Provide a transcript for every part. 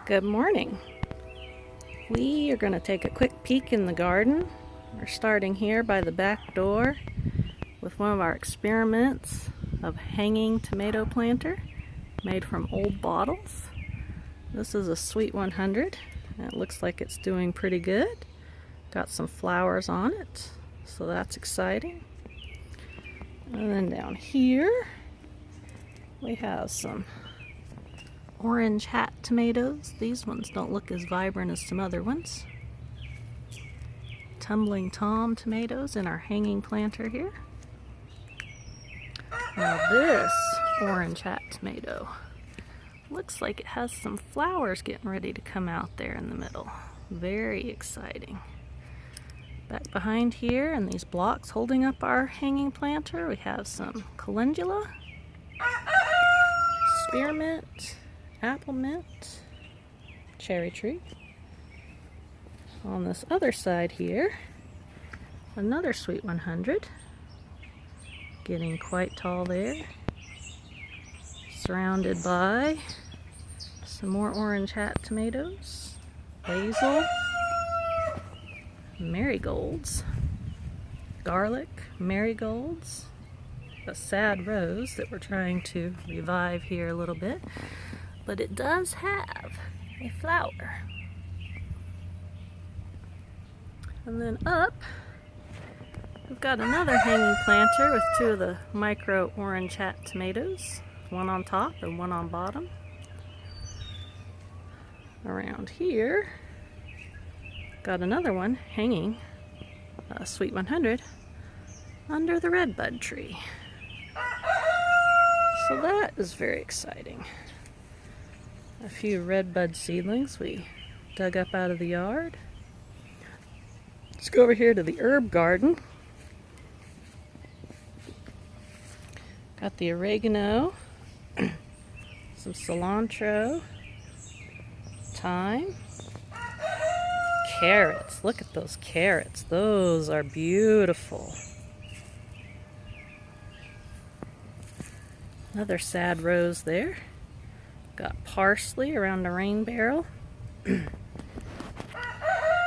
Good morning. We are going to take a quick peek in the garden. We're starting here by the back door with one of our experiments of hanging tomato planter made from old bottles. This is a Sweet 100 and it looks like it's doing pretty good. Got some flowers on it, so that's exciting. And then down here we have some orange hat tomatoes. These ones don't look as vibrant as some other ones. Tumbling Tom tomatoes in our hanging planter here. Now this orange hat tomato looks like it has some flowers getting ready to come out there in the middle. Very exciting. Back behind here in these blocks holding up our hanging planter, we have some calendula, spearmint, apple mint, cherry tree. On this other side here, another Sweet 100, getting quite tall there, surrounded by some more orange hat tomatoes, basil, marigolds, garlic, marigolds, a sad rose that we're trying to revive here a little bit, but it does have a flower. And then up, we've got another hanging planter with two of the micro orange hat tomatoes, one on top and one on bottom. Around here, got another one hanging, a Sweet 100, under the redbud tree. So that is very exciting. A few redbud seedlings we dug up out of the yard. Let's go over here to the herb garden. Got the oregano, some cilantro, thyme, carrots. Look at those carrots. Those are beautiful. Another sad rose there. Got parsley around the rain barrel.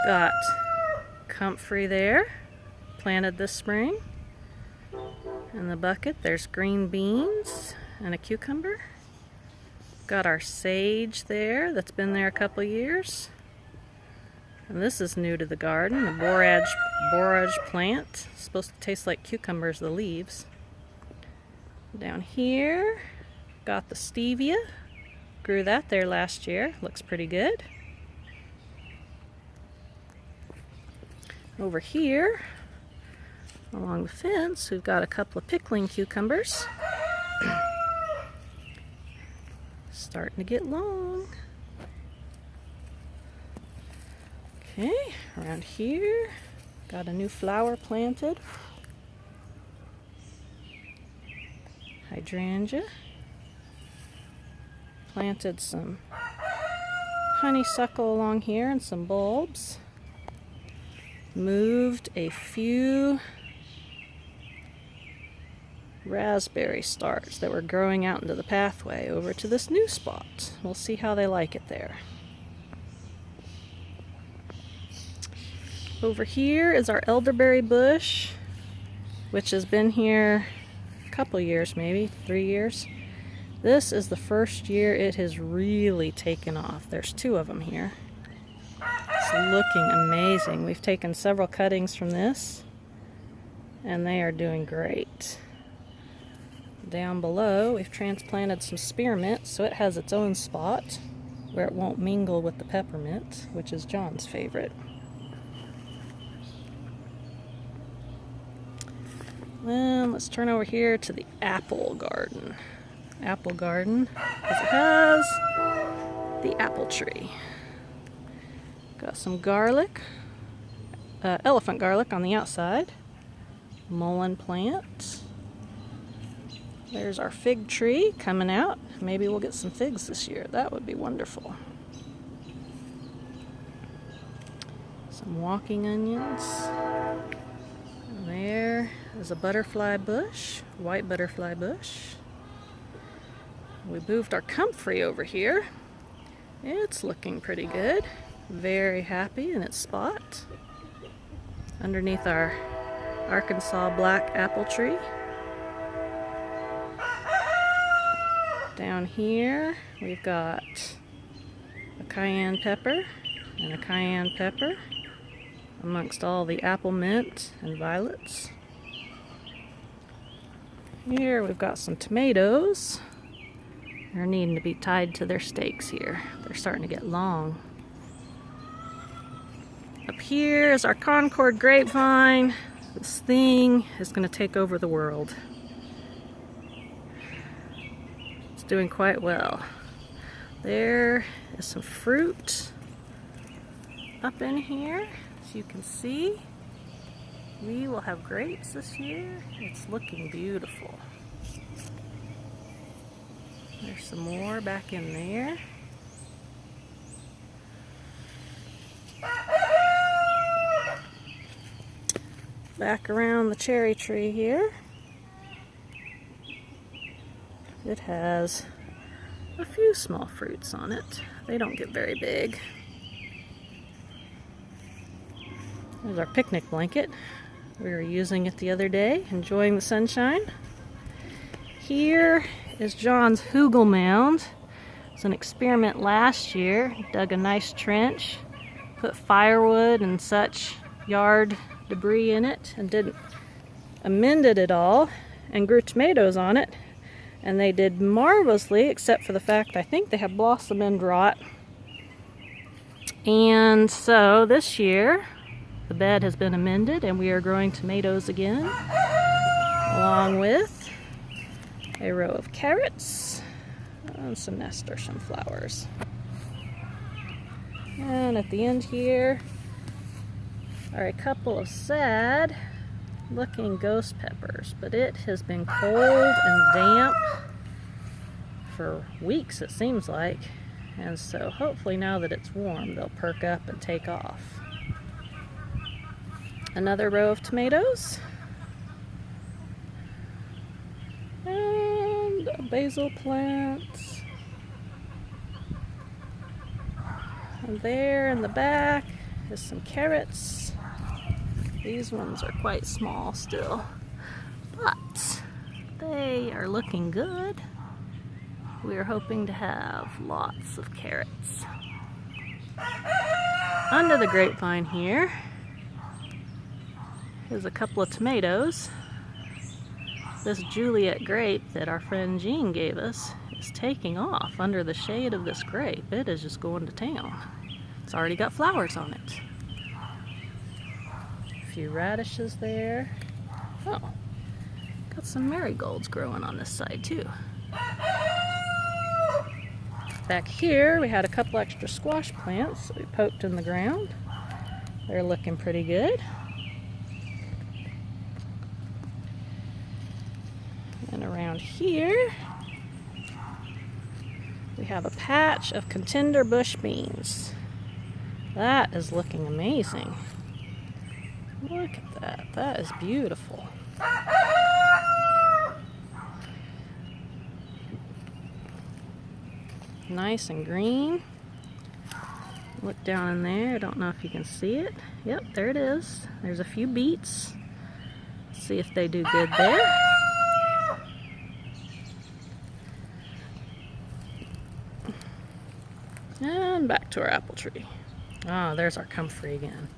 Got comfrey there, planted this spring. In the bucket there's green beans and a cucumber. Got our sage there that's been there a couple years. And this is new to the garden, the borage plant. It's supposed to taste like cucumbers, the leaves. Down here, got the stevia. Grew that there last year. Looks pretty good. Over here, along the fence, we've got a couple of pickling cucumbers. Starting to get long. Okay, around here, got a new flower planted. Hydrangea. Planted some honeysuckle along here and some bulbs. Moved a few raspberry starts that were growing out into the pathway over to this new spot. We'll see how they like it there. Over here is our elderberry bush, which has been here a couple years, maybe 3 years. This is the first year it has really taken off. There's two of them here. It's looking amazing. We've taken several cuttings from this and they are doing great. Down below we've transplanted some spearmint so it has its own spot where it won't mingle with the peppermint, which is John's favorite. Then let's turn over here to the apple garden. Apple garden, because it has the apple tree. Got some garlic, elephant garlic on the outside, mullein plant. There's our fig tree coming out. Maybe we'll get some figs this year. That would be wonderful. Some walking onions. There is a butterfly bush, white butterfly bush. We moved our comfrey over here. It's looking pretty good. Very happy in its spot. Underneath our Arkansas black apple tree. Down here we've got a cayenne pepper and a cayenne pepper amongst all the apple mint and violets. Here we've got some tomatoes. They're needing to be tied to their stakes here. They're starting to get long. Up here is our Concord grapevine. This thing is going to take over the world. It's doing quite well. There is some fruit up in here, as you can see. We will have grapes this year. It's looking beautiful. There's some more back in there. Back around the cherry tree here. It has a few small fruits on it. They don't get very big. There's our picnic blanket. We were using it the other day, enjoying the sunshine. Here is John's hugel mound. It's an experiment last year. Dug a nice trench, put firewood and such yard debris in it, and amended it all and grew tomatoes on it. And they did marvelously, except for the fact I think they have blossom end rot. And so this year the bed has been amended and we are growing tomatoes again, along with a row of carrots and some nasturtium flowers. And at the end here are a couple of sad looking ghost peppers, but it has been cold and damp for weeks, it seems like, and so hopefully now that it's warm they'll perk up and take off. Another row of tomatoes and a basil plant, and there in the back is some carrots. These ones are quite small still, but they are looking good. We are hoping to have lots of carrots. Under the grapevine here is a couple of tomatoes. This Juliet grape that our friend Jean gave us is taking off under the shade of this grape. It is just going to town. It's already got flowers on it. A few radishes there. Oh, got some marigolds growing on this side too. Back here we had a couple extra squash plants that we poked in the ground. They're looking pretty good. And around here we have a patch of contender bush beans. That is looking amazing. Look at that. That is beautiful. Nice and green. Look down in there. I don't know if you can see it. Yep, there it is. There's a few beets. See if they do good there. And back to our apple tree. Ah, there's our comfrey again.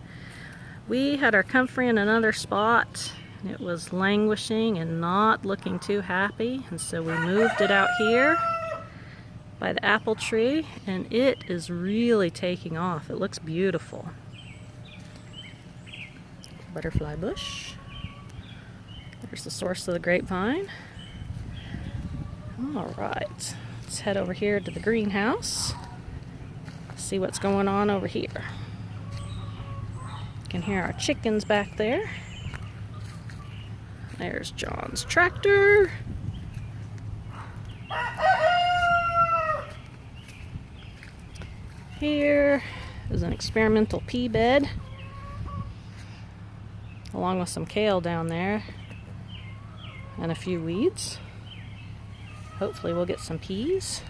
We had our comfrey in another spot. It was languishing and not looking too happy, and so we moved it out here by the apple tree, and it is really taking off. It looks beautiful. Butterfly bush. There's the source of the grapevine. All right, let's head over here to the greenhouse. See what's going on over here. You can hear our chickens back there. There's John's tractor. Here is an experimental pea bed, along with some kale down there and a few weeds. Hopefully we'll get some peas.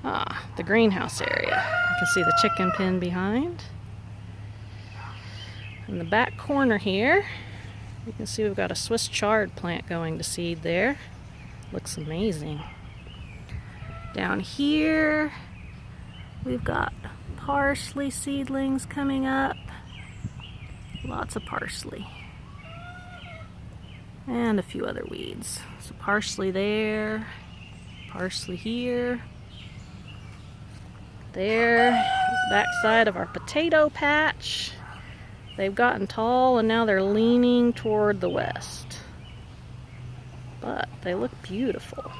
The greenhouse area. You can see the chicken pen behind. In the back corner here, you can see we've got a Swiss chard plant going to seed there. Looks amazing. Down here, we've got parsley seedlings coming up. Lots of parsley. And a few other weeds. So parsley there, parsley here. There is the back side of our potato patch. They've gotten tall and now they're leaning toward the west. But they look beautiful.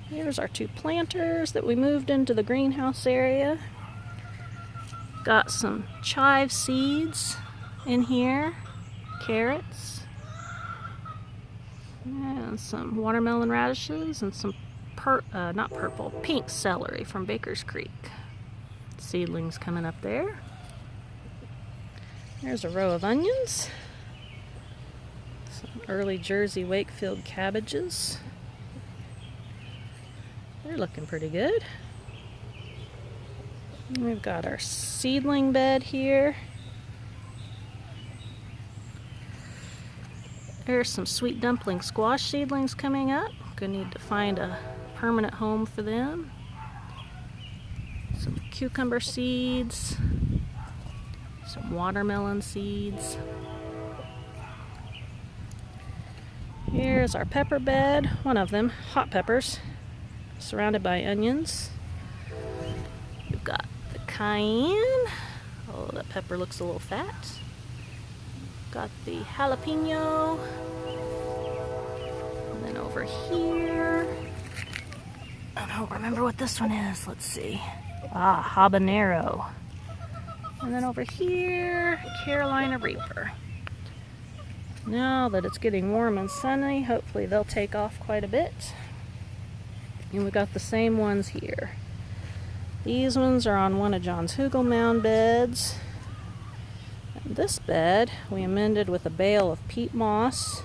Here's our 2 planters that we moved into the greenhouse area. Got some chive seeds in here, carrots, and some watermelon radishes, and some pink celery from Baker's Creek. Seedlings coming up there. There's a row of onions. Some early Jersey Wakefield cabbages. They're looking pretty good. We've got our seedling bed here. There's some sweet dumpling squash seedlings coming up. Gonna need to find a permanent home for them. Some cucumber seeds. Some watermelon seeds. Here's our pepper bed. One of them, hot peppers, surrounded by onions. We've got the cayenne. Oh, that pepper looks a little fat. Got the jalapeno. And then over here, I don't remember what this one is. Let's see. Habanero. And then over here, Carolina Reaper. Now that it's getting warm and sunny, hopefully they'll take off quite a bit. And we got the same ones here. These ones are on one of John's hugel mound beds. And this bed we amended with a bale of peat moss,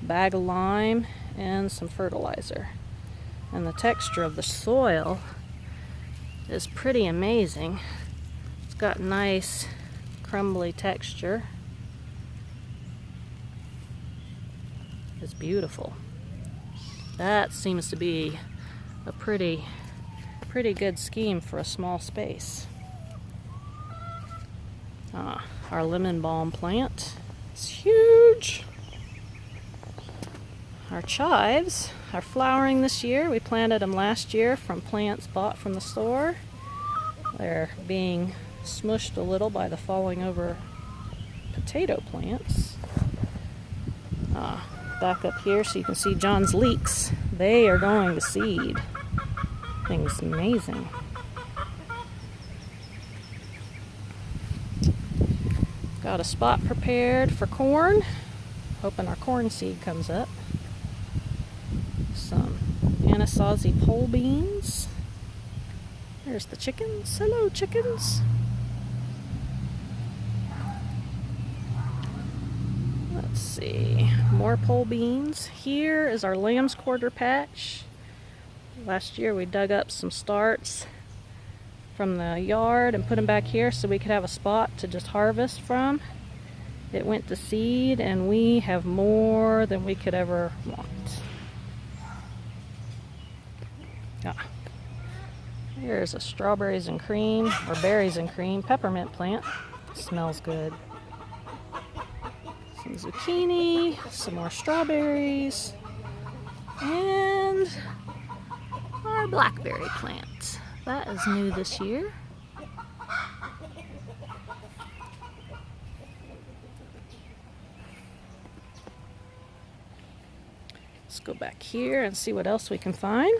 a bag of lime, and some fertilizer. And the texture of the soil is pretty amazing. It's got nice crumbly texture. It's beautiful. That seems to be a pretty good scheme for a small space. Our lemon balm plant is huge. Our chives are flowering this year. We planted them last year from plants bought from the store. They're being smushed a little by the falling over potato plants. Back up here so you can see John's leeks. They are going to seed. Thing's amazing. Got a spot prepared for corn. Hoping our corn seed comes up. Some Anasazi pole beans. There's the chickens. Hello, chickens. Let's see. More pole beans. Here is our lamb's quarter patch. Last year we dug up some starts from the yard and put them back here so we could have a spot to just harvest from. It went to seed and we have more than we could ever want. Here's a strawberries and cream, or berries and cream, peppermint plant. Smells good. Some zucchini, some more strawberries, and our blackberry plant. That is new this year. Let's go back here and see what else we can find.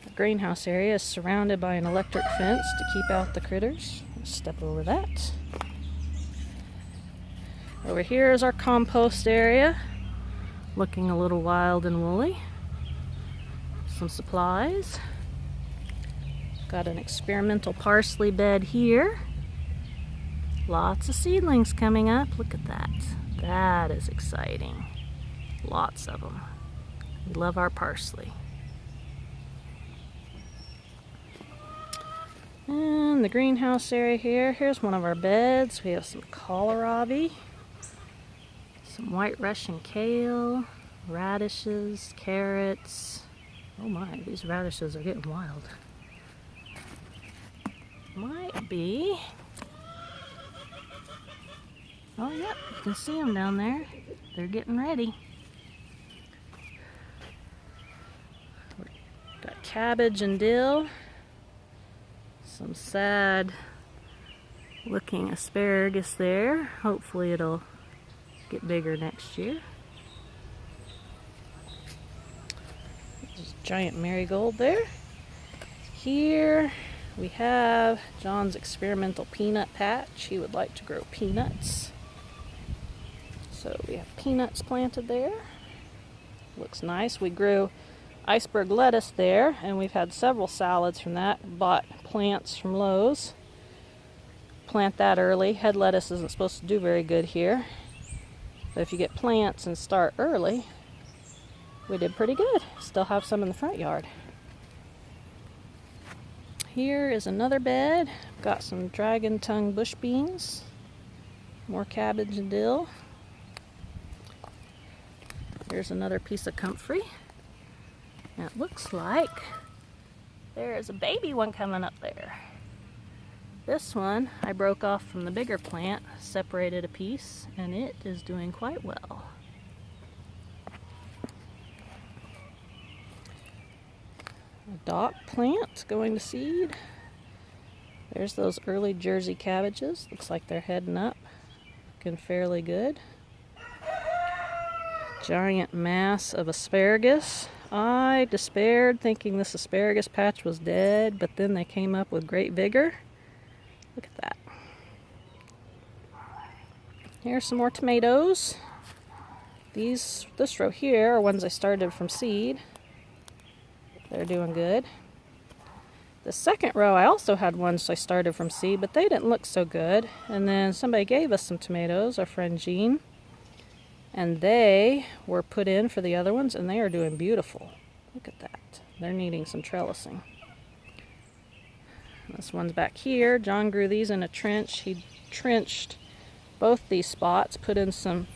The greenhouse area is surrounded by an electric fence to keep out the critters. Let's step over that. Over here is our compost area, looking a little wild and woolly. Some supplies. Got an experimental parsley bed here. Lots of seedlings coming up. Look at that. That is exciting. Lots of them. We love our parsley. And the greenhouse area here. Here's one of our beds. We have some kohlrabi, some white Russian kale, radishes, carrots. Oh my, these radishes are getting wild. Might be. Oh yep, you can see them down there. They're getting ready. Got cabbage and dill. Some sad looking asparagus there. Hopefully it'll get bigger next year. There's a giant marigold there. Here we have John's experimental peanut patch. He would like to grow peanuts. So we have peanuts planted there. Looks nice. We grew iceberg lettuce there, and we've had several salads from that. Bought plants from Lowe's. Plant that early. Head lettuce isn't supposed to do very good here, but if you get plants and start early, we did pretty good. Still have some in the front yard. Here is another bed. Got some dragon tongue bush beans, more cabbage and dill. Here's another piece of comfrey. And it looks like there is a baby one coming up there. This one I broke off from the bigger plant, separated a piece, and it is doing quite well. A dock plant going to seed. There's those early Jersey cabbages. Looks like they're heading up. Looking fairly good. Giant mass of asparagus. I despaired thinking this asparagus patch was dead, but then they came up with great vigor. Look at that. Here's some more tomatoes. This row here are ones I started from seed. They're doing good. The second row I also had ones I started from seed, but they didn't look so good. And then somebody gave us some tomatoes, our friend Jean. And they were put in for the other ones, and they are doing beautiful. Look at that. They're needing some trellising. This one's back here. John grew these in a trench. He trenched both these spots, put in some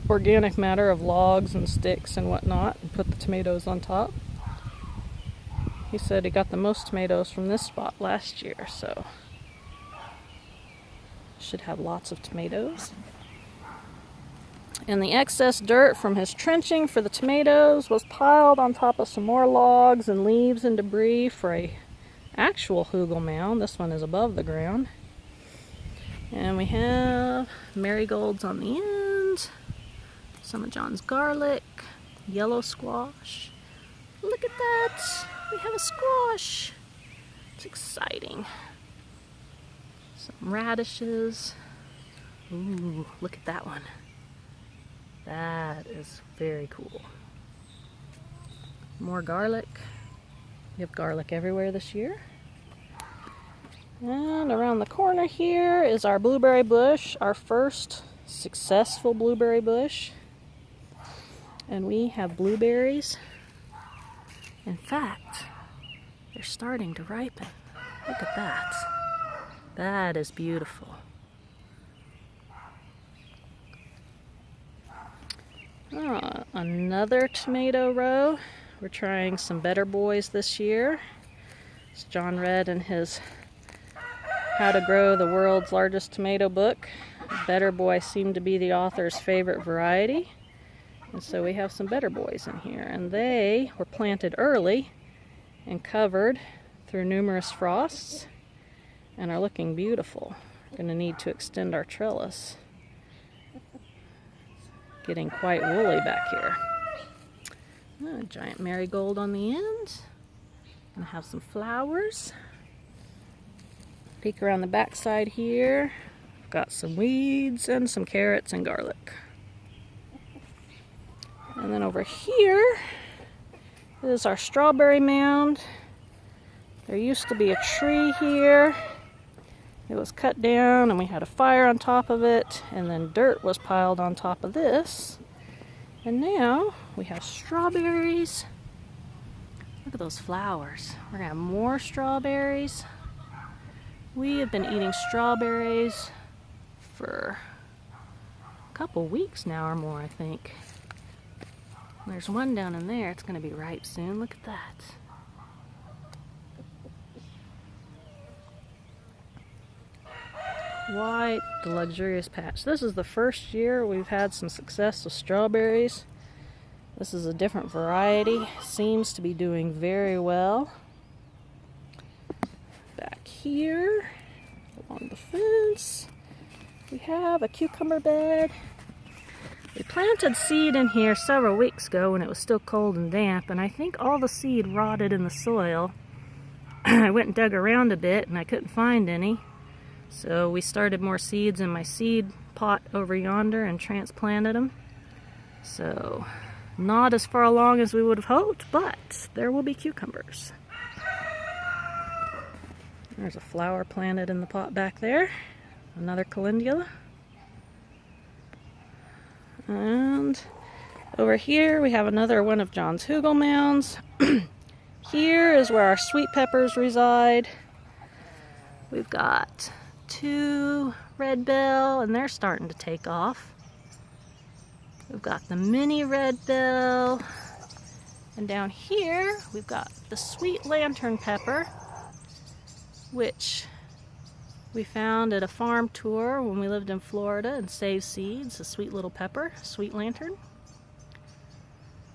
organic matter of logs and sticks and whatnot, and put the tomatoes on top. He said he got the most tomatoes from this spot last year, so should have lots of tomatoes. And the excess dirt from his trenching for the tomatoes was piled on top of some more logs and leaves and debris for a actual hugel mound. This one is above the ground. And we have marigolds on the end, some of John's garlic, yellow squash. Look at that! We have a squash! It's exciting. Some radishes. Ooh, look at that one. That is very cool. More garlic. We have garlic everywhere this year. And around the corner here is our blueberry bush, our first successful blueberry bush. And we have blueberries. In fact, they're starting to ripen. Look at that. That is beautiful. Another tomato row. We're trying some Better Boys this year. It's John read in his How to Grow the World's Largest Tomato book. Better Boy seemed to be the author's favorite variety. And so we have some Better Boys in here. And they were planted early and covered through numerous frosts and are looking beautiful. We're going to need to extend our trellis. Getting quite woolly back here. A giant marigold on the end. Gonna have some flowers. Peek around the back side here. Got some weeds and some carrots and garlic. And then over here is our strawberry mound. There used to be a tree here, It was cut down and we had a fire on top of it, and then dirt was piled on top of this. And now we have strawberries. Look at those flowers. We're gonna have more strawberries. We have been eating strawberries for a couple weeks now or more, I think. There's one down in there. It's gonna be ripe soon. Look at that. Quite the luxurious patch. This is the first year we've had some success with strawberries. This is a different variety. Seems to be doing very well. Back here, along the fence, we have a cucumber bed. We planted seed in here several weeks ago when it was still cold and damp, and I think all the seed rotted in the soil. I went and dug around a bit and I couldn't find any. So we started more seeds in my seed pot over yonder and transplanted them. So not as far along as we would have hoped, but there will be cucumbers. There's a flower planted in the pot back there. Another calendula. And over here we have another one of John's hugel mounds. Here is where our sweet peppers reside. We've got 2 red bell, and they're starting to take off. We've got the mini red bell, and down here we've got the sweet lantern pepper, which we found at a farm tour when we lived in Florida and saved seeds. A sweet little pepper, sweet lantern.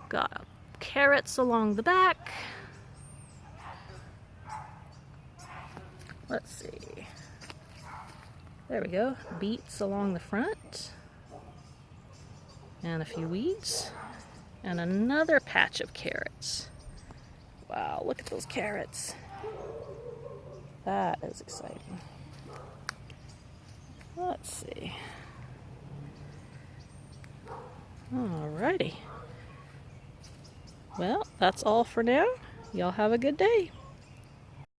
Got carrots along the back. Let's see. There we go. Beets along the front. And a few weeds. And another patch of carrots. Wow, look at those carrots. That is exciting. Let's see. Alrighty. Well, that's all for now. Y'all have a good day.